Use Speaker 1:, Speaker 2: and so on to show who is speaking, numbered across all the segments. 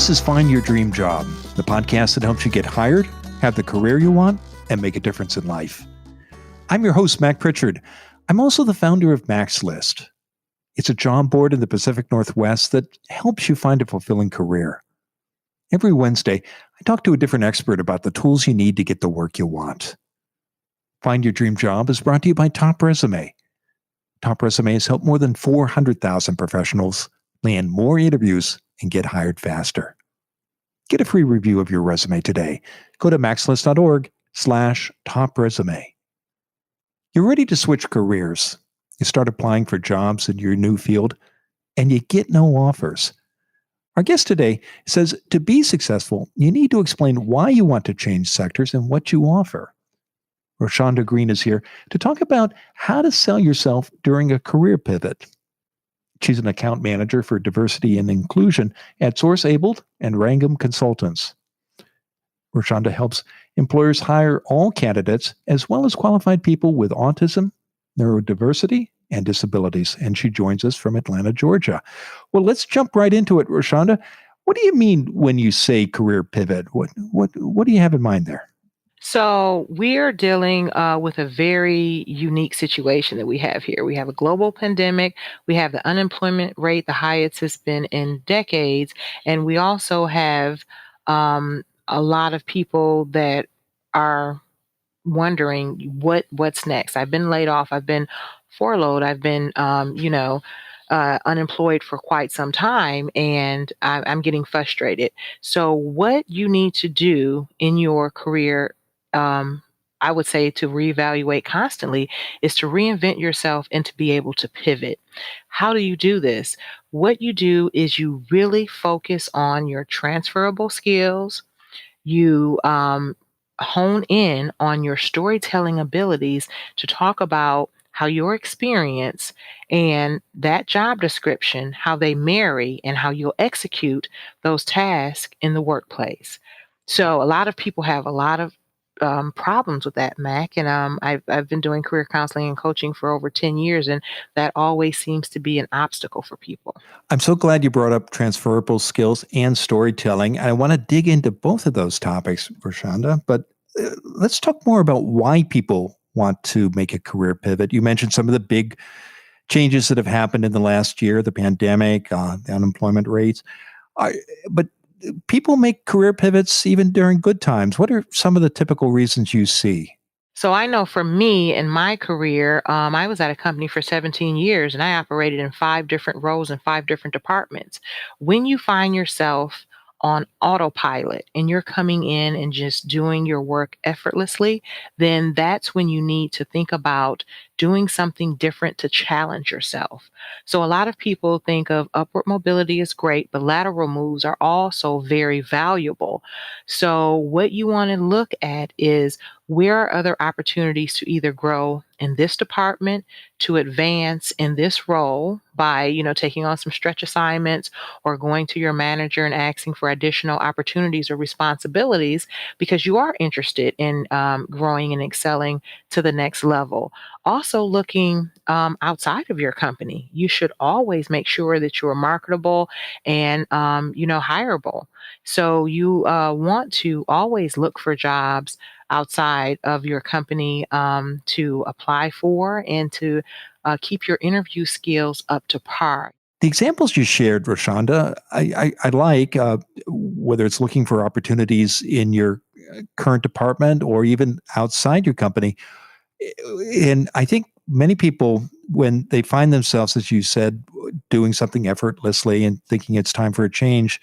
Speaker 1: This is Find Your Dream Job, the podcast that helps you get hired, have the career you want, and make a difference in life. I'm your host, Mac Pritchard. I'm also the founder of Mac's List. It's a job board in the Pacific Northwest that helps you find a fulfilling career. Every Wednesday, I talk to a different expert about the tools you need to get the work you want. Find Your Dream Job is brought to you by Top Resume. Top Resume has helped more than 400,000 professionals land more interviews and get hired faster. Get a free review of your resume today. Go to maxlist.org/topresume. You're ready to switch careers. You start applying for jobs in your new field, and you get no offers. Our guest today says to be successful, you need to explain why you want to change sectors and what you offer. Roshaunda Green is here to talk about how to sell yourself during a career pivot. She's an account manager for diversity and inclusion at Source Abled and Wrangham Consultants. Roshaunda helps employers hire all candidates as well as qualified people with autism, neurodiversity, and disabilities. And she joins us from Atlanta, Georgia. Well, let's jump right into it, Roshaunda. What do you mean when you say career pivot? What do you have in mind there?
Speaker 2: So we're dealing with a very unique situation that we have here. We have a global pandemic. We have the unemployment rate, the highest it's been in decades. And we also have a lot of people that are wondering what's next. I've been laid off. I've been furloughed. I've been, unemployed for quite some time, and I'm getting frustrated. So what you need to do in your career, I would say to reevaluate constantly, is to reinvent yourself and to be able to pivot. How do you do this? What you do is you really focus on your transferable skills. You hone in on your storytelling abilities to talk about how your experience and that job description, how they marry and how you'll execute those tasks in the workplace. So a lot of people have a lot of problems with that, Mac. And I've been doing career counseling and coaching for over 10 years, and that always seems to be an obstacle for people.
Speaker 1: I'm so glad you brought up transferable skills and storytelling. I want to dig into both of those topics, Roshaunda, but let's talk more about why people want to make a career pivot. You mentioned some of the big changes that have happened in the last year, the pandemic, the unemployment rates. But people make career pivots even during good times. What are some of the typical reasons you see?
Speaker 2: So I know for me in my career, I was at a company for 17 years and I operated in 5 different roles in 5 different departments. When you find yourself on autopilot and you're coming in and just doing your work effortlessly, then that's when you need to think about doing something different to challenge yourself. So a lot of people think of upward mobility is great, but lateral moves are also very valuable. So what you want to look at is where are other opportunities to either grow in this department, to advance in this role by, taking on some stretch assignments or going to your manager and asking for additional opportunities or responsibilities because you are interested in growing and excelling to the next level. Also, looking outside of your company, you should always make sure that you are marketable and, hireable. So you want to always look for jobs outside of your company to apply for and to keep your interview skills up to par.
Speaker 1: The examples you shared, Roshaunda, I like, whether it's looking for opportunities in your current department or even outside your company. And I think many people, when they find themselves, as you said, doing something effortlessly and thinking it's time for a change,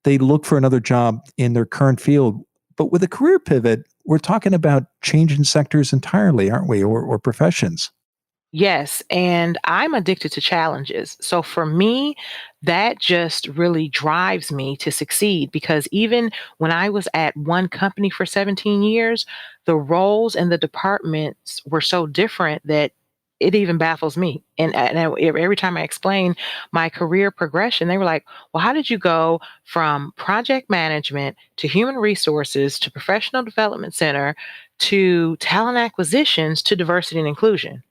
Speaker 1: they look for another job in their current field. But with a career pivot, we're talking about changing sectors entirely, aren't we? Or professions.
Speaker 2: Yes, and I'm addicted to challenges. So for me, that just really drives me to succeed because even when I was at one company for 17 years, the roles and the departments were so different that it even baffles me. Every time I explain my career progression, they were like, well, how did you go from project management to human resources to professional development center to talent acquisitions to diversity and inclusion?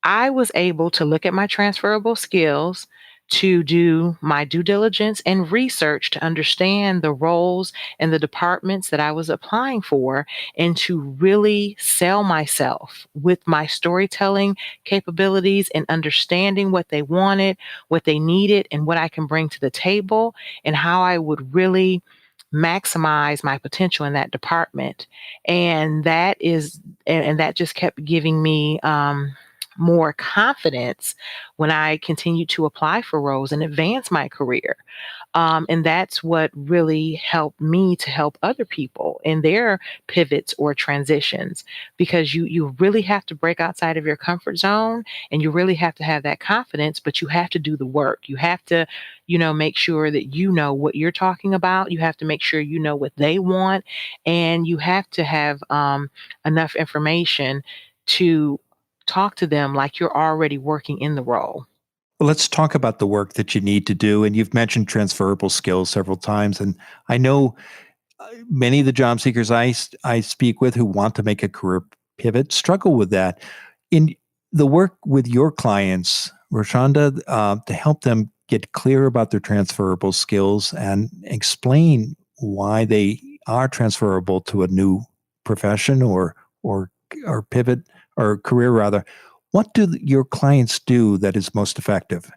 Speaker 2: I was able to look at my transferable skills to do my due diligence and research to understand the roles and the departments that I was applying for, and to really sell myself with my storytelling capabilities and understanding what they wanted, what they needed, and what I can bring to the table, and how I would really maximize my potential in that department. And that just kept giving me more confidence when I continued to apply for roles and advance my career. And that's what really helped me to help other people in their pivots or transitions, because you really have to break outside of your comfort zone, and you really have to have that confidence, but you have to do the work. You have to, make sure that you know what you're talking about. You have to make sure you know what they want, and you have to have enough information to talk to them like you're already working in the role.
Speaker 1: Well, let's talk about the work that you need to do. And you've mentioned transferable skills several times. And I know many of the job seekers I speak with who want to make a career pivot struggle with that. In the work with your clients, Roshaunda, to help them get clear about their transferable skills and explain why they are transferable to a new profession or or pivot or career rather, what do your clients do that is most effective?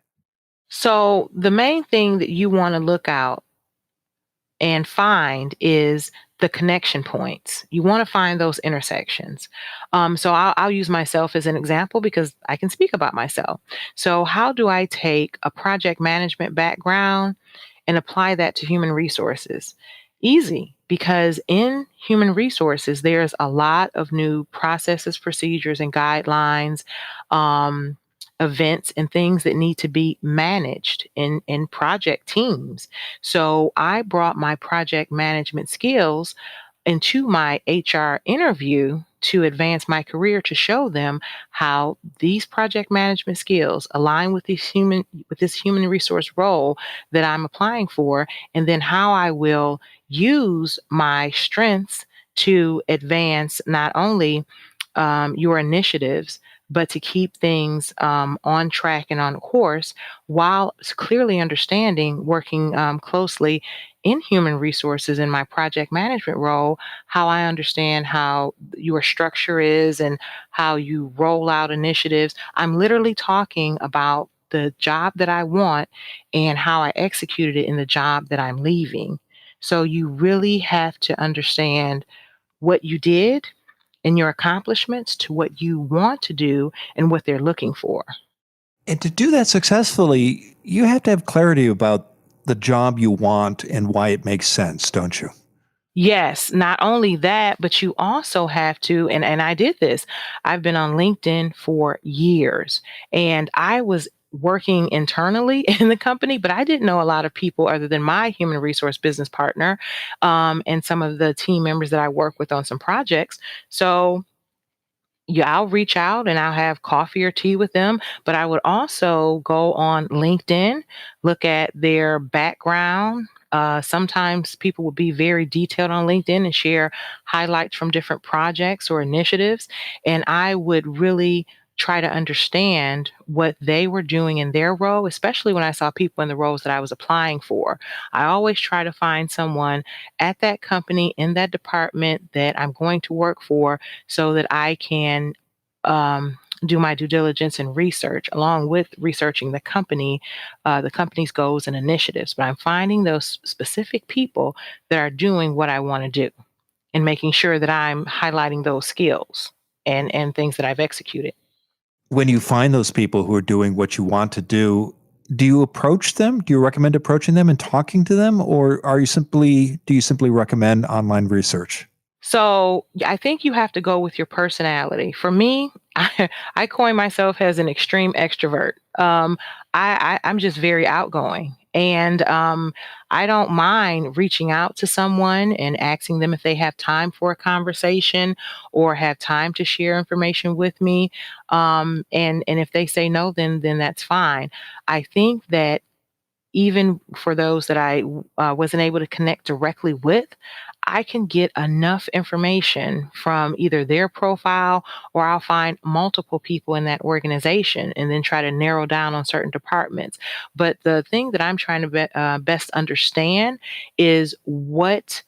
Speaker 2: So, the main thing that you want to look out and find is the connection points. You want to find those intersections. So I'll use myself as an example because I can speak about myself. So, how do I take a project management background and apply that to human resources? Easy, because in human resources, there's a lot of new processes, procedures, and guidelines, um, events, and things that need to be managed in project teams. So I brought my project management skills into my HR interview to advance my career, to show them how these project management skills align with this human resource role that I'm applying for, and then how I will use my strengths to advance not only your initiatives, but to keep things on track and on course, while clearly understanding, working closely in human resources in my project management role, how I understand how your structure is and how you roll out initiatives. I'm literally talking about the job that I want and how I executed it in the job that I'm leaving. So you really have to understand what you did and your accomplishments to what you want to do and what they're looking for.
Speaker 1: And to do that successfully, you have to have clarity about the job you want and why it makes sense, don't you?
Speaker 2: Yes, not only that, but you also have to, and I did this. I've been on LinkedIn for years, and I was working internally in the company, but I didn't know a lot of people other than my human resource business partner, and some of the team members that I work with on some projects. So yeah, I'll reach out and I'll have coffee or tea with them, but I would also go on LinkedIn, look at their background. Sometimes people will be very detailed on LinkedIn and share highlights from different projects or initiatives. And I would really try to understand what they were doing in their role, especially when I saw people in the roles that I was applying for. I always try to find someone at that company in that department that I'm going to work for, so that I can do my due diligence and research along with researching the company's goals and initiatives. But I'm finding those specific people that are doing what I want to do and making sure that I'm highlighting those skills and things that I've executed.
Speaker 1: When you find those people who are doing what you want to do you approach them? Do you recommend approaching them and talking to them, or do you simply recommend online research?
Speaker 2: So I think you have to go with your personality. For me, I coin myself as an extreme extrovert. I'm just very outgoing. And I don't mind reaching out to someone and asking them if they have time for a conversation or have time to share information with me. And if they say no, then that's fine. I think that even for those that I wasn't able to connect directly with, I can get enough information from either their profile or I'll find multiple people in that organization and then try to narrow down on certain departments. But the thing that I'm trying to best understand is what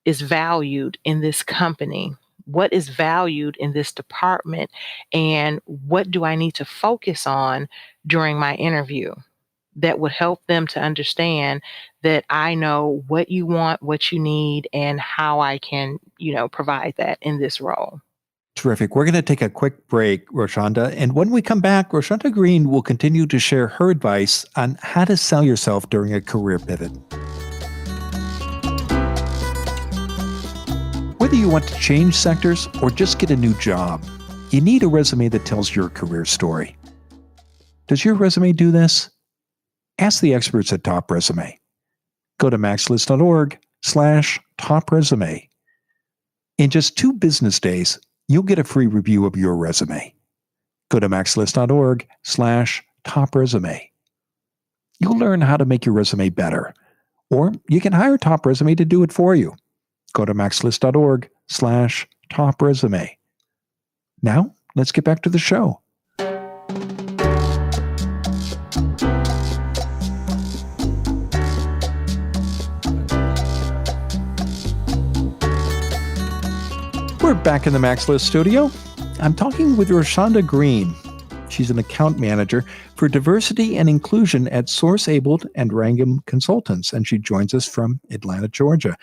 Speaker 2: is valued in this company. What is valued in this department, and what do I need to focus on during my interview that would help them to understand that I know what you want, what you need, and how I can, provide that in this role.
Speaker 1: Terrific. We're going to take a quick break, Roshaunda. And when we come back, Roshaunda Green will continue to share her advice on how to sell yourself during a career pivot. Whether you want to change sectors or just get a new job, you need a resume that tells your career story. Does your resume do this? Ask the experts at Top Resume. Go to maxlist.org/top resume. In just 2 business days, you'll get a free review of your resume. Go to maxlist.org/top resume. You'll learn how to make your resume better, or you can hire Top Resume to do it for you. Go to maxlist.org/top resume. Now, let's get back to the show. We're back in the Max List studio. I'm talking with Roshaunda Green. She's an account manager for diversity and inclusion at Source Abled and Wrangham Consultants, and she joins us from Atlanta, Georgia.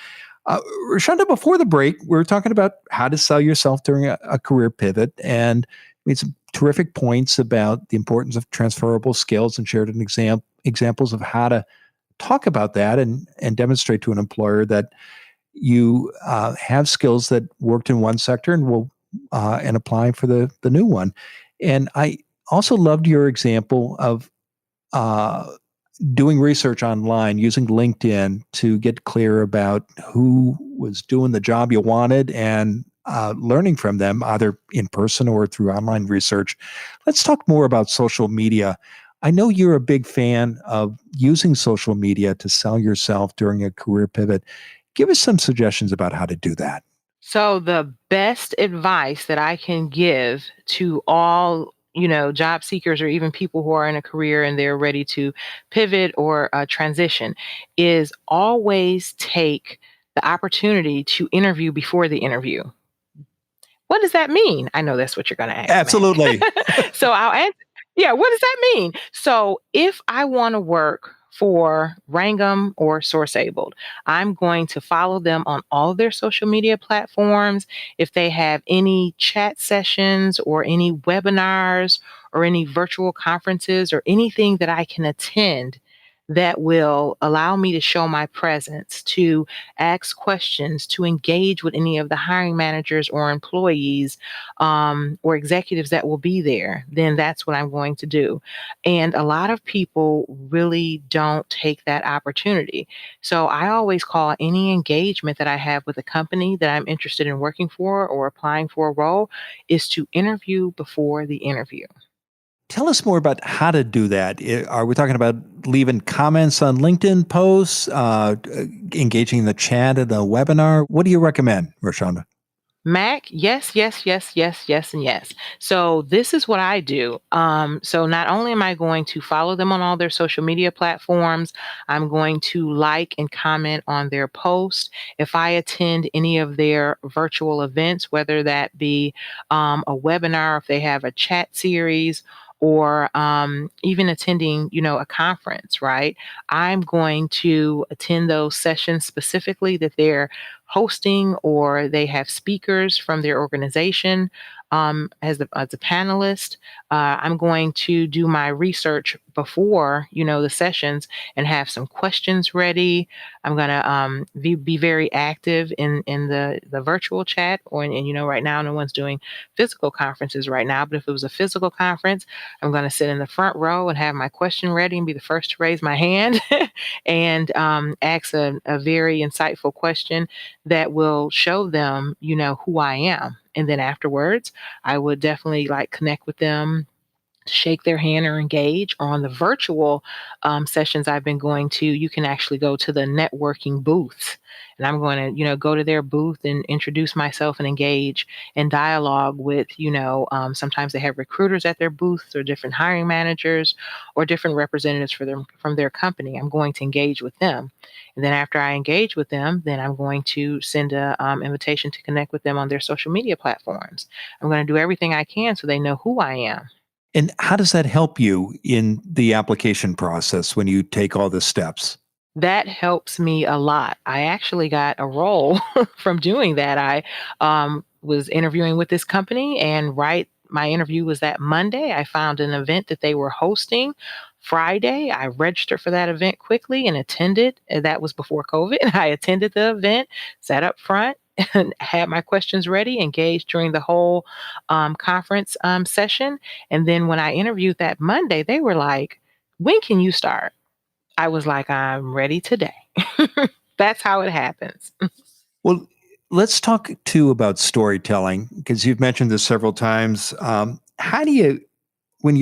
Speaker 1: Roshaunda, before the break, we were talking about how to sell yourself during a career pivot, and made some terrific points about the importance of transferable skills and shared examples of how to talk about that and demonstrate to an employer that you have skills that worked in one sector and will and apply for the new one. And I also loved your example of doing research online using LinkedIn to get clear about who was doing the job you wanted and learning from them, either in person or through online research. Let's talk more about social media. I know you're a big fan of using social media to sell yourself during a career pivot. Give us some suggestions about how to do that.
Speaker 2: So the best advice that I can give to all, job seekers or even people who are in a career and they're ready to pivot or transition is always take the opportunity to interview before the interview. What does that mean? I know that's what you're going to ask, Mac.
Speaker 1: Absolutely.
Speaker 2: So I'll answer. Yeah, what does that mean? So if I want to work for Wrangham or Source Abled, I'm going to follow them on all of their social media platforms. If they have any chat sessions or any webinars or any virtual conferences or anything that I can attend that will allow me to show my presence, to ask questions, to engage with any of the hiring managers or employees or executives that will be there, then that's what I'm going to do. And a lot of people really don't take that opportunity. So I always call any engagement that I have with a company that I'm interested in working for or applying for a role is to interview before the interview.
Speaker 1: Tell us more about how to do that. Are we talking about leaving comments on LinkedIn posts, engaging in the chat at a webinar? What do you recommend, Roshaunda?
Speaker 2: Mac, yes, yes, yes, yes, yes, and yes. So this is what I do. So not only am I going to follow them on all their social media platforms, I'm going to like and comment on their posts. If I attend any of their virtual events, whether that be a webinar, if they have a chat series, or even attending, a conference, right? I'm going to attend those sessions specifically that they're hosting or they have speakers from their organization as a panelist. I'm going to do my research before, the sessions and have some questions ready. I'm going to be very active in the virtual chat right now, no one's doing physical conferences right now, but if it was a physical conference, I'm going to sit in the front row and have my question ready and be the first to raise my hand and ask a very insightful question that will show them, who I am. And then afterwards, I would definitely connect with them shake their hand or engage. Or on the virtual sessions I've been going to, you can actually go to the networking booths. And I'm going to, go to their booth and introduce myself and engage in dialogue with, sometimes they have recruiters at their booths or different hiring managers or different representatives for them from their company. I'm going to engage with them. And then after I engage with them, then I'm going to send a invitation to connect with them on their social media platforms. I'm going to do everything I can so they know who I am.
Speaker 1: And how does that help you in the application process when you take all the steps?
Speaker 2: That helps me a lot. I actually got a role from doing that. I was interviewing with this company, and my interview was that Monday. I found an event that they were hosting Friday. I registered for that event quickly and attended. That was before COVID. I attended the event, sat up front, and had my questions ready, engaged during the whole conference session. And then when I interviewed that Monday, they were like, "When can you start?" I was like, "I'm ready today." That's how it happens.
Speaker 1: Well, let's talk too about storytelling because you've mentioned this several times. How do you, when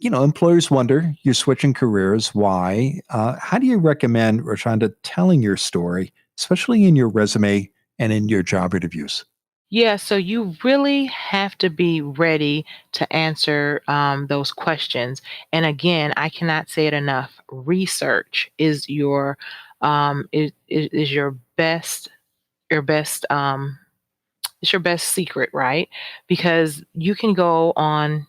Speaker 1: employers wonder you're switching careers, why? How do you recommend, Roshaunda, telling your story, especially in your resume and in your job interviews?
Speaker 2: Yeah, so you really have to be ready to answer those questions. And again, I cannot say it enough. Research is your best it's your best secret, right? Because you can go on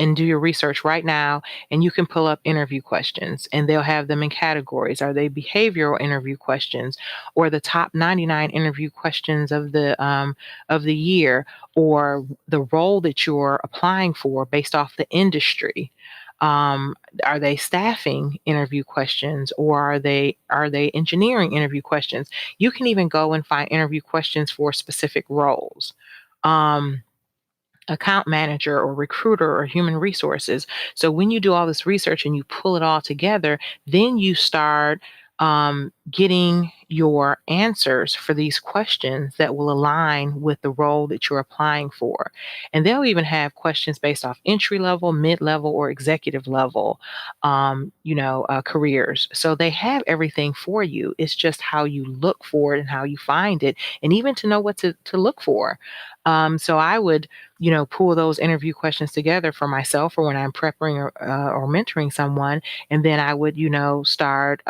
Speaker 2: and do your research right now, and you can pull up interview questions, and they'll have them in categories. Are they behavioral interview questions, or the top 99 interview questions of the year, or the role that you're applying for based off the industry? um, are they staffing interview questions, or are they engineering interview questions? You can even go and find interview questions for specific roles. um, Account manager or recruiter or human resources. So when you do all this research and you pull it all together, then you start getting your answers for these questions that will align with the role that you're applying for. And they'll even have questions based off entry level, mid level, or executive level, careers. So they have everything for you. It's just how you look for it and how you find it, and even to know what to look for. So I would pull those interview questions together for myself or when I'm prepping or mentoring someone. And then I would, start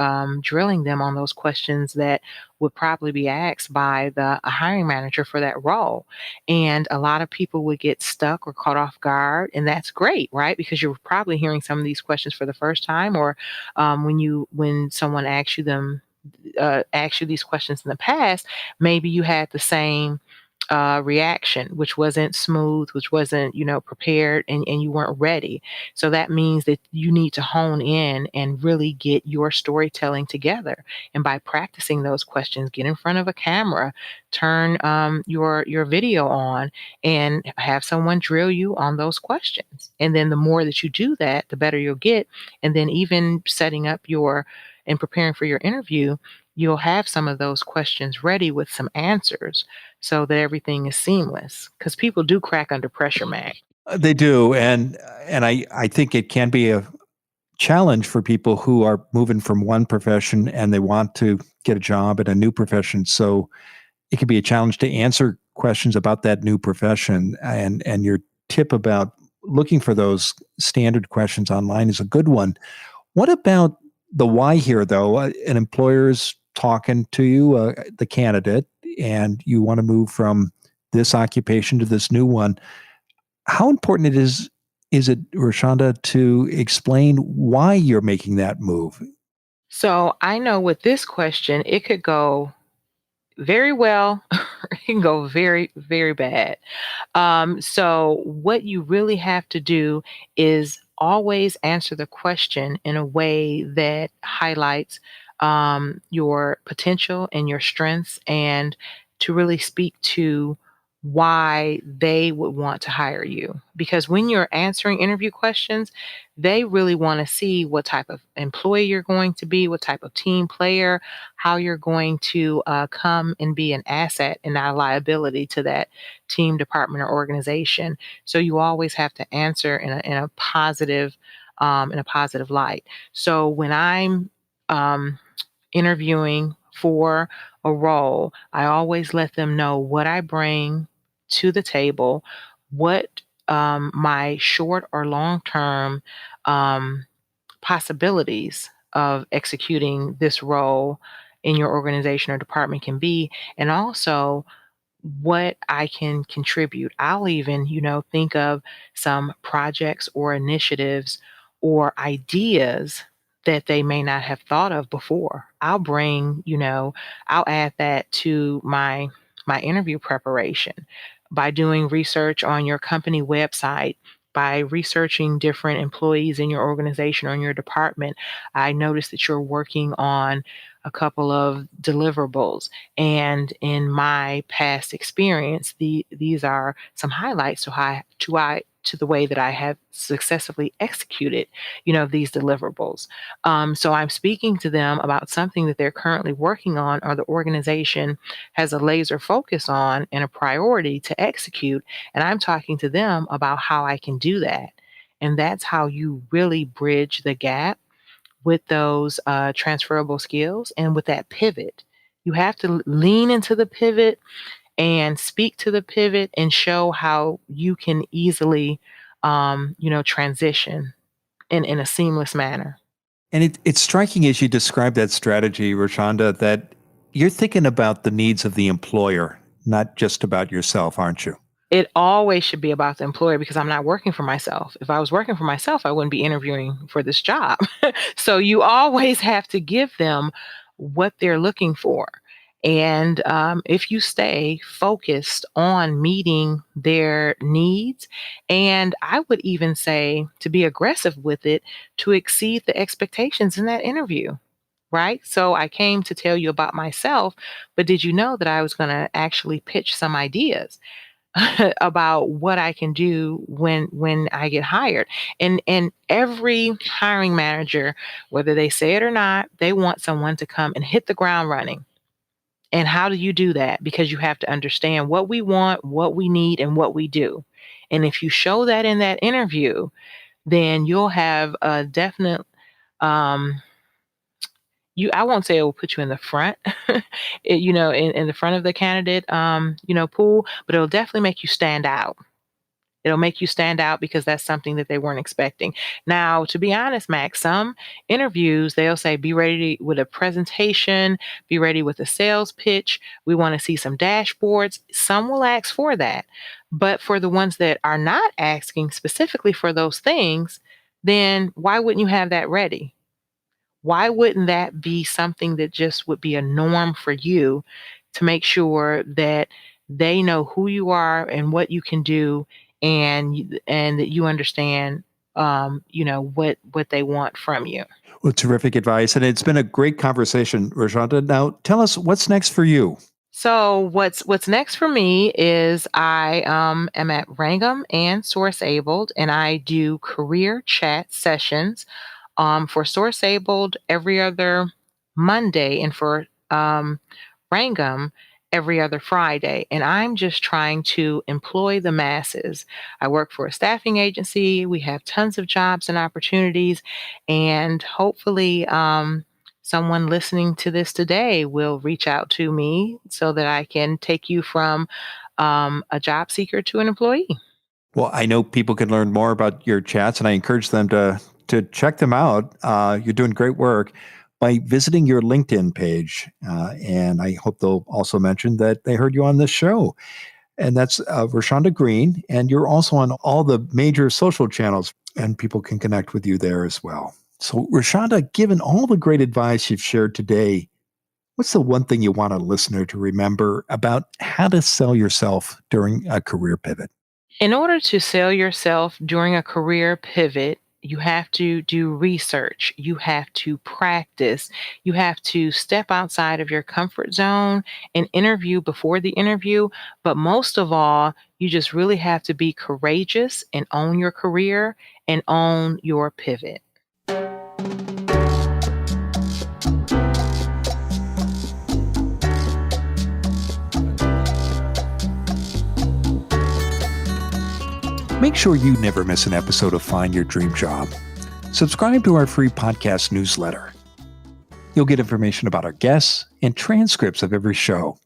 Speaker 2: drilling them on those questions that would probably be asked by the a hiring manager for that role. And a lot of people would get stuck or caught off guard. And that's great, right? Because you're probably hearing some of these questions for the first time, or when someone asks you these questions in the past, maybe you had the same reaction, which wasn't smooth, which wasn't, prepared, and you weren't ready. So that means that you need to hone in and really get your storytelling together. And by practicing those questions, get in front of a camera, turn your video on, and have someone drill you on those questions. And then the more that you do that, the better you'll get. And then even setting up and preparing for your interview, you'll have some of those questions ready with some answers so that everything is seamless. Because people do crack under pressure, Mac.
Speaker 1: They do, and I think it can be a challenge for people who are moving from one profession and they want to get a job in a new profession. So it can be a challenge to answer questions about that new profession. And your tip about looking for those standard questions online is a good one. What about the why here, though? An employer's talking to you, the candidate, and you want to move from this occupation to this new one. How important is it, Rashonda, to explain why you're making that move?
Speaker 2: So I know with this question, it could go very well, or it can go very, very bad. So what you really have to do is always answer the question in a way that highlights your potential and your strengths, and to really speak to why they would want to hire you. Because when you're answering interview questions, they really want to see what type of employee you're going to be, what type of team player, how you're going to come and be an asset and not a liability to that team, department, or organization. So you always have to answer in a positive light. So when I'm interviewing for a role, I always let them know what I bring to the table, what my short or long term um, possibilities of executing this role in your organization or department can be, and also what I can contribute. I'll even, think of some projects or initiatives or ideas that they may not have thought of before. I'll add that to my interview preparation by doing research on your company website, by researching different employees in your organization or in your department. I noticed that you're working on a couple of deliverables, and in my past experience, these are some highlights to the way that I have successfully executed, these deliverables. So I'm speaking to them about something that they're currently working on, or the organization has a laser focus on and a priority to execute. And I'm talking to them about how I can do that. And that's how you really bridge the gap with those transferable skills and with that pivot. You have to lean into the pivot and speak to the pivot and show how you can easily, transition in a seamless manner.
Speaker 1: And it's striking as you describe that strategy, Roshaunda, that you're thinking about the needs of the employer, not just about yourself, aren't you?
Speaker 2: It always should be about the employer because I'm not working for myself. If I was working for myself, I wouldn't be interviewing for this job. So you always have to give them what they're looking for. And if you stay focused on meeting their needs, and I would even say to be aggressive with it, to exceed the expectations in that interview. Right. So I came to tell you about myself, but did you know that I was going to actually pitch some ideas about what I can do when I get hired. And every hiring manager, whether they say it or not, they want someone to come and hit the ground running. And how do you do that? Because you have to understand what we want, what we need, and what we do. And if you show that in that interview, then you'll have a definite um I won't say it will put you in the front, in the front of the candidate pool, but it'll definitely make you stand out. It'll make you stand out because that's something that they weren't expecting. Now, to be honest, Max, some interviews, they'll say, be ready with a presentation, be ready with a sales pitch. We want to see some dashboards. Some will ask for that. But for the ones that are not asking specifically for those things, then why wouldn't you have that ready? Why wouldn't that be something that just would be a norm for you to make sure that they know who you are and what you can do, and that you understand what they want from you.
Speaker 1: Well, terrific advice. And it's been a great conversation, Roshaunda. Now, tell us what's next for you.
Speaker 2: So what's next for me is I am at Wrangham and Source Abled, and I do career chat sessions for Source Abled every other Monday, and for Wrangham every other Friday. And I'm just trying to employ the masses. I work for a staffing agency. We have tons of jobs and opportunities. And hopefully, someone listening to this today will reach out to me so that I can take you from a job seeker to an employee.
Speaker 1: Well, I know people can learn more about your chats, and I encourage them to check them out. You're doing great work by visiting your LinkedIn page, and I hope they'll also mention that they heard you on this show. And that's Roshaunda Green, and you're also on all the major social channels, and people can connect with you there as well. So, Roshaunda, given all the great advice you've shared today, what's the one thing you want a listener to remember about how to sell yourself during a career pivot?
Speaker 2: In order to sell yourself during a career pivot, You have to do research. You have to practice. You have to step outside of your comfort zone and interview before the interview. But most of all, you just really have to be courageous and own your career and own your pivot.
Speaker 1: Make sure you never miss an episode of Find Your Dream Job. Subscribe to our free podcast newsletter. You'll get information about our guests and transcripts of every show.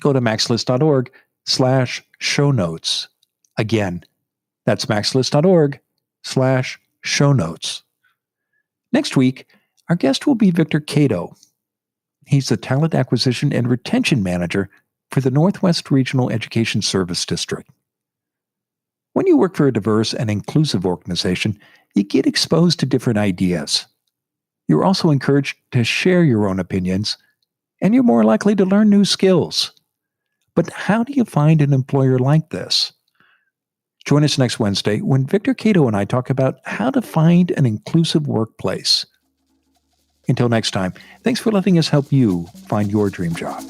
Speaker 1: Go to maxlist.org/show notes. Again, that's maxlist.org/show notes. Next week, our guest will be Victor Cato. He's the Talent Acquisition and Retention Manager for the Northwest Regional Education Service District. When you work for a diverse and inclusive organization, you get exposed to different ideas. You're also encouraged to share your own opinions, and you're more likely to learn new skills. But how do you find an employer like this? Join us next Wednesday when Victor Cato and I talk about how to find an inclusive workplace. Until next time, thanks for letting us help you find your dream job.